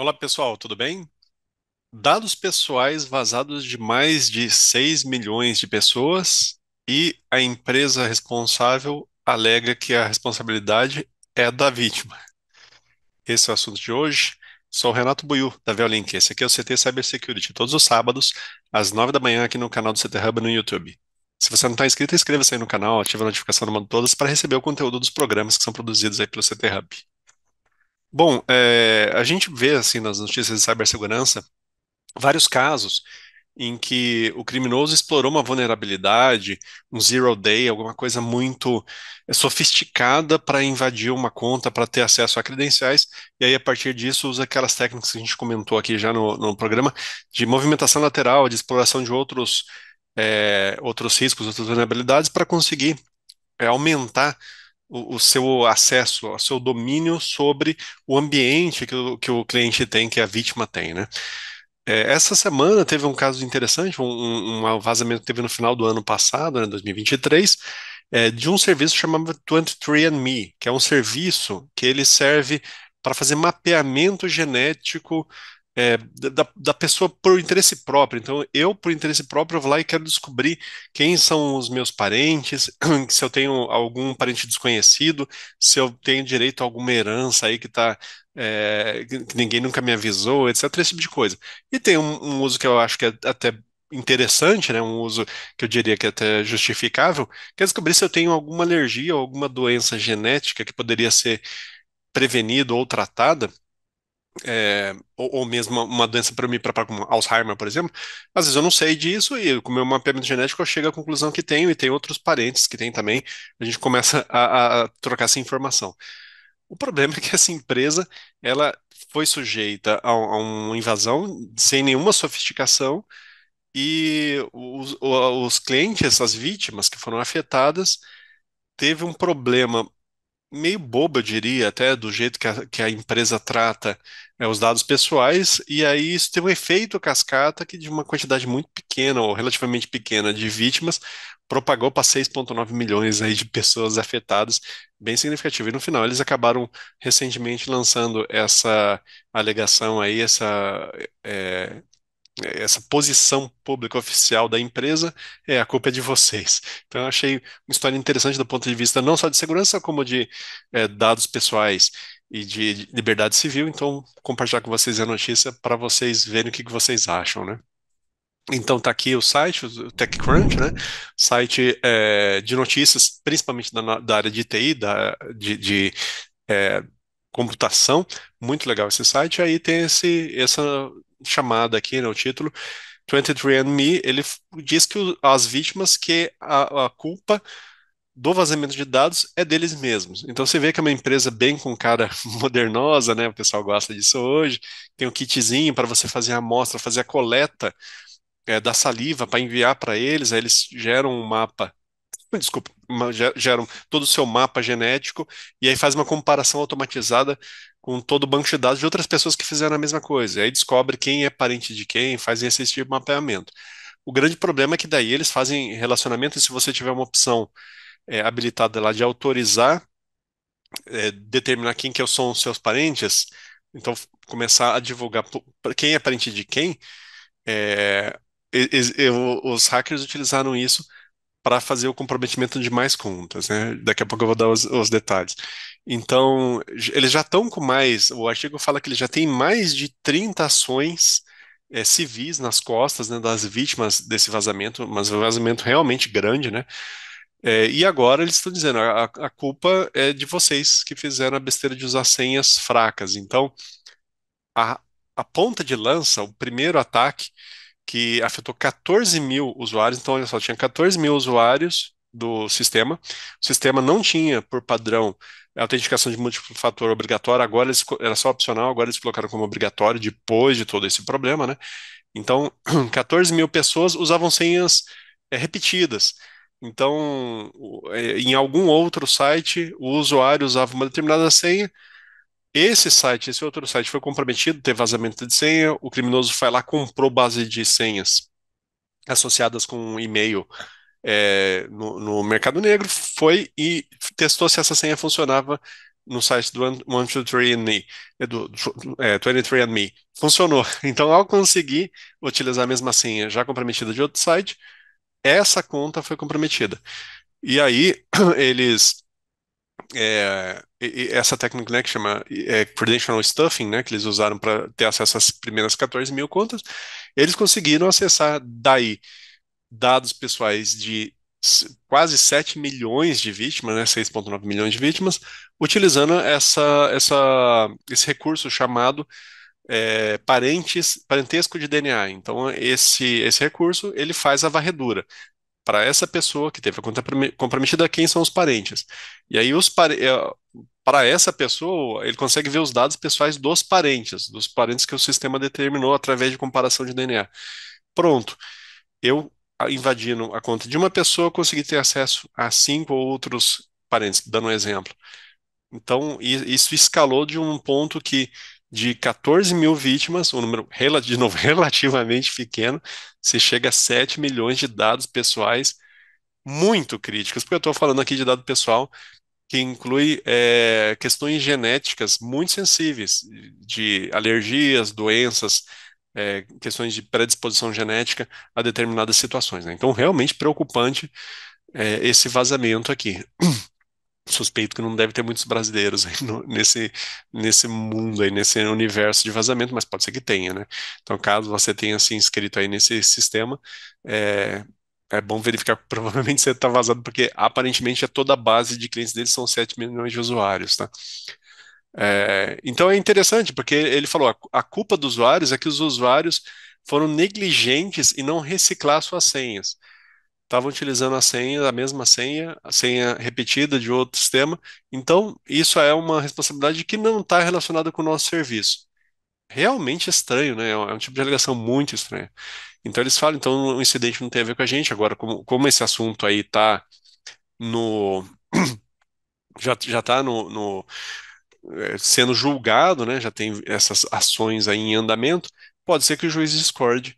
Olá pessoal, tudo bem? Dados pessoais vazados de mais de 6 milhões de pessoas e a empresa responsável alega que a responsabilidade é da vítima. Esse é o assunto de hoje. Sou o Renato Buiu, da Veolink. Esse aqui é o CT Cybersecurity, todos os sábados, às 9 da manhã, aqui no canal do CT Hub no YouTube. Se você não está inscrito, inscreva-se aí no canal, ative a notificação no modo todas para receber o conteúdo dos programas que são produzidos aí pelo CT Hub. Bom, a gente vê assim nas notícias de cibersegurança vários casos em que o criminoso explorou uma vulnerabilidade, um zero day, alguma coisa muito sofisticada para invadir uma conta, para ter acesso a credenciais, e aí a partir disso usa aquelas técnicas que a gente comentou aqui já no programa, de movimentação lateral, de exploração de outros riscos, outras vulnerabilidades, para conseguir aumentar o seu acesso, o seu domínio sobre o ambiente que o cliente tem, que a vítima tem, né? Essa semana teve um caso interessante, um vazamento que teve no final do ano passado, né, 2023, de um serviço chamado 23andMe, que é um serviço que ele serve para fazer mapeamento genético da pessoa por interesse próprio. Então, eu, por interesse próprio, eu vou lá e quero descobrir quem são os meus parentes, se eu tenho algum parente desconhecido, se eu tenho direito a alguma herança aí que ninguém nunca me avisou, etc. Esse tipo de coisa. E tem um uso que eu acho que é até interessante, né? Um uso que eu diria que é até justificável, que é descobrir se eu tenho alguma alergia ou alguma doença genética que poderia ser prevenida ou tratada, ou mesmo uma doença para mim, para como Alzheimer, por exemplo. Às vezes eu não sei disso e com o meu mapeamento genético eu chego à conclusão que tenho e tem outros parentes que têm também. A gente começa a trocar essa informação. O problema é que essa empresa, ela foi sujeita a uma invasão sem nenhuma sofisticação e os clientes, as vítimas que foram afetadas, teve um problema meio bobo, eu diria, até do jeito que a empresa trata os dados pessoais, e aí isso teve um efeito cascata que de uma quantidade muito pequena, ou relativamente pequena, de vítimas, propagou para 6,9 milhões aí de pessoas afetadas, bem significativo. E no final eles acabaram recentemente lançando essa alegação aí, é, essa posição pública oficial da empresa, a culpa é de vocês. Então, eu achei uma história interessante do ponto de vista não só de segurança, como de dados pessoais e de liberdade civil. Então, compartilhar com vocês a notícia para vocês verem o que vocês acham, né? Então, tá aqui o site, o TechCrunch, né? Site de notícias, principalmente da área de TI, de é, computação. Muito legal esse site. Aí tem essa chamada aqui, né, o título 23andMe, ele diz que as vítimas que a culpa do vazamento de dados é deles mesmos. Então você vê que é uma empresa bem com cara modernosa, né? O pessoal gosta disso hoje. Tem um kitzinho para você fazer a amostra, fazer a coleta da saliva para enviar para eles. Aí eles geram um mapa. Desculpa, geram todo o seu mapa genético e aí faz uma comparação automatizada com todo o banco de dados de outras pessoas que fizeram a mesma coisa. E aí descobre quem é parente de quem, fazem esse tipo de mapeamento. O grande problema é que daí eles fazem relacionamento, e se você tiver uma opção habilitada lá de autorizar, determinar quem que são os seus parentes, então começar a divulgar pra quem é parente de quem, é, os hackers utilizaram isso para fazer o comprometimento de mais contas, né? Daqui a pouco eu vou dar os detalhes. Então, eles já estão com mais, o artigo fala que eles já têm mais de 30 ações civis nas costas, né, das vítimas desse vazamento, mas um vazamento realmente grande, né? E agora eles estão dizendo, a culpa é de vocês que fizeram a besteira de usar senhas fracas. Então, a, a ponta de lança, o primeiro ataque, que afetou 14 mil usuários. Então, olha só, tinha 14 mil usuários do sistema. O sistema não tinha, por padrão, a autenticação de múltiplo fator obrigatória. Agora era só opcional, agora eles colocaram como obrigatório depois de todo esse problema, né? Então, 14 mil pessoas usavam senhas repetidas. Então, em algum outro site, o usuário usava uma determinada senha. Esse outro site foi comprometido, teve vazamento de senha, o criminoso foi lá, comprou base de senhas associadas com um e-mail no mercado negro, foi e testou se essa senha funcionava no site do 123andMe, do 23andMe. Funcionou. Então, ao conseguir utilizar a mesma senha já comprometida de outro site, essa conta foi comprometida. E aí, eles. Essa técnica, né, que chama credential stuffing, né, que eles usaram para ter acesso às primeiras 14 mil contas, eles conseguiram acessar daí dados pessoais de quase 7 milhões de vítimas, né, 6,9 milhões de vítimas, utilizando esse recurso chamado parentesco de DNA. Então, esse recurso, ele faz a varredura para essa pessoa que teve a conta comprometida, quem são os parentes. E aí, para essa pessoa, ele consegue ver os dados pessoais dos parentes que o sistema determinou através de comparação de DNA. Pronto, eu invadindo a conta de uma pessoa, consegui ter acesso a 5 outros parentes, dando um exemplo. Então, isso escalou de um ponto que de 14 mil vítimas, um número de novo relativamente pequeno, se chega a 7 milhões de dados pessoais muito críticos, porque eu estou falando aqui de dado pessoal que inclui questões genéticas muito sensíveis, de alergias, doenças, questões de predisposição genética a determinadas situações, né? Então, realmente preocupante esse vazamento aqui. Suspeito que não deve ter muitos brasileiros aí nesse mundo aí, nesse universo de vazamento, mas pode ser que tenha, né? Então, caso você tenha se inscrito aí nesse sistema, é, é bom verificar que provavelmente você está vazado, porque aparentemente toda a base de clientes deles são 7 milhões de usuários, tá? Então é interessante, porque ele falou, a culpa dos usuários é que os usuários foram negligentes em não reciclar suas senhas, estavam utilizando a mesma senha, a senha repetida de outro sistema. Então, isso é uma responsabilidade que não está relacionada com o nosso serviço. Realmente estranho, né? É um tipo de alegação muito estranha. Então, eles falam, então, o incidente não tem a ver com a gente. Agora, como esse assunto aí está no. Já está sendo julgado, né? Já tem essas ações aí em andamento, pode ser que o juiz discorde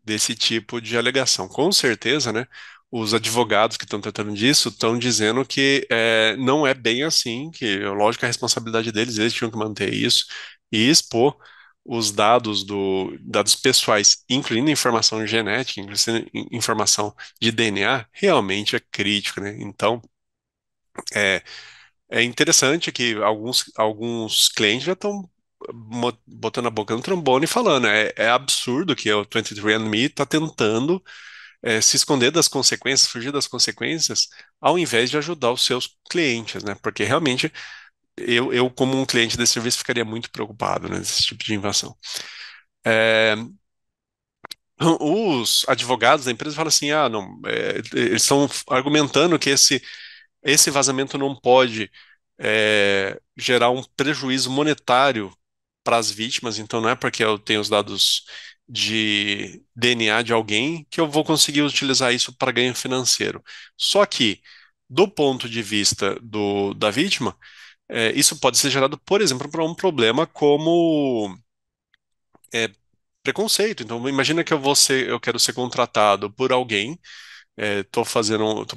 desse tipo de alegação. Com certeza, né? Os advogados que estão tratando disso estão dizendo que não é bem assim, que lógico a responsabilidade deles, eles tinham que manter isso e expor os dados pessoais, incluindo informação genética, incluindo informação de DNA, realmente é crítico, né? Então, é, é interessante que alguns clientes já estão botando a boca no trombone e falando, é absurdo que o 23andMe está tentando se esconder das consequências, fugir das consequências, ao invés de ajudar os seus clientes, né? Porque realmente eu como um cliente desse serviço, ficaria muito preocupado, né, nesse tipo de invasão. É, os advogados da empresa falam assim, ah, não, eles estão argumentando que esse vazamento não pode gerar um prejuízo monetário para as vítimas, então não é porque eu tenho os dados de DNA de alguém que eu vou conseguir utilizar isso para ganho financeiro. Só que, do ponto de vista da vítima, isso pode ser gerado, por exemplo, para um problema como é, preconceito. Então, imagina que eu quero ser contratado por alguém, estou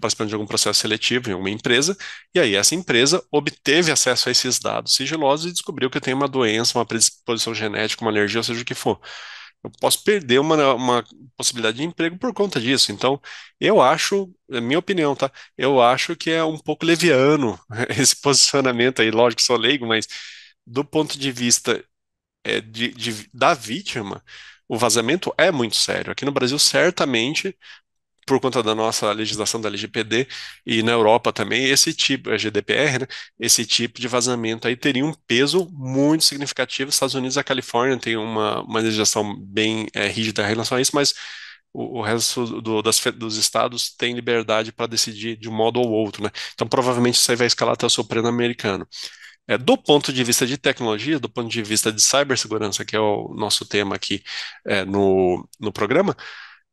participando de algum processo seletivo em alguma empresa, e aí essa empresa obteve acesso a esses dados sigilosos e descobriu que eu tenho uma doença, uma predisposição genética, uma alergia, ou seja o que for. Eu posso perder uma possibilidade de emprego por conta disso. Então, eu acho, é minha opinião, tá? Eu acho que é um pouco leviano esse posicionamento aí. Lógico que sou leigo, mas do ponto de vista da vítima, o vazamento é muito sério. Aqui no Brasil, certamente por conta da nossa legislação da LGPD e na Europa também, esse tipo, a GDPR, né, esse tipo de vazamento aí teria um peso muito significativo. Os Estados Unidos e a Califórnia tem uma legislação bem rígida em relação a isso, mas o resto dos estados tem liberdade para decidir de um modo ou outro, né? Então, provavelmente isso aí vai escalar até o Supremo americano. Do ponto de vista de tecnologia, do ponto de vista de cibersegurança, que é o nosso tema aqui no programa,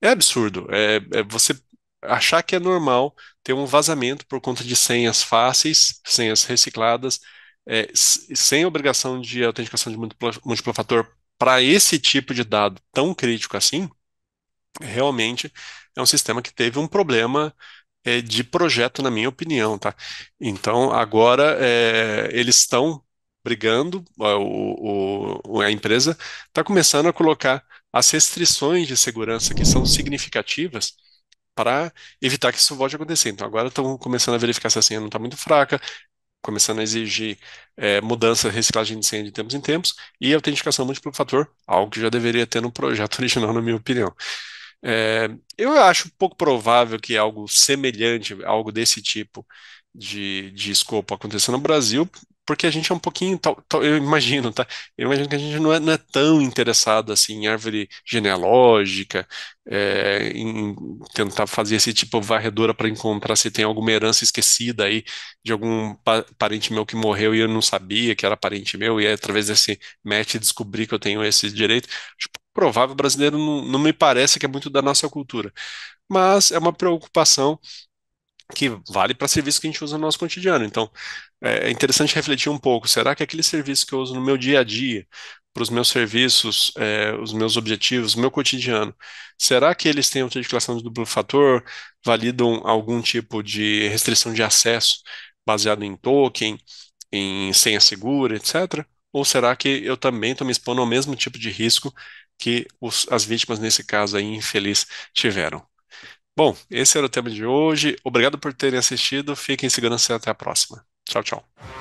é absurdo. É você achar que é normal ter um vazamento por conta de senhas fáceis, senhas recicladas, sem obrigação de autenticação de múltiplo fator para esse tipo de dado tão crítico assim, realmente é um sistema que teve um problema de projeto, na minha opinião, tá? Então, agora eles estão brigando, a empresa está começando a colocar as restrições de segurança que são significativas para evitar que isso volte a acontecer. Então, agora estão começando a verificar se a senha não está muito fraca, começando a exigir mudança, reciclagem de senha de tempos em tempos e autenticação múltiplo fator, algo que já deveria ter no projeto original, na minha opinião. É, eu acho pouco provável que algo semelhante, algo desse tipo de escopo aconteça no Brasil, porque a gente é um pouquinho, eu imagino, tá? Eu imagino que a gente não é tão interessado assim em árvore genealógica, em tentar fazer esse tipo de varredura para encontrar se tem alguma herança esquecida aí de algum parente meu que morreu e eu não sabia que era parente meu, e aí, através desse match descobri que eu tenho esse direito. Acho provável, brasileiro não me parece que é muito da nossa cultura, mas é uma preocupação que vale para serviços que a gente usa no nosso cotidiano. Então, é interessante refletir um pouco. Será que aquele serviço que eu uso no meu dia a dia, para os meus serviços, os meus objetivos, o meu cotidiano, será que eles têm autenticação de duplo fator, validam algum tipo de restrição de acesso baseado em token, em senha segura, etc? Ou será que eu também estou me expondo ao mesmo tipo de risco que as vítimas, nesse caso aí, infeliz, tiveram? Bom, esse era o tema de hoje. Obrigado por terem assistido. Fiquem em segurança e até a próxima. Tchau, tchau.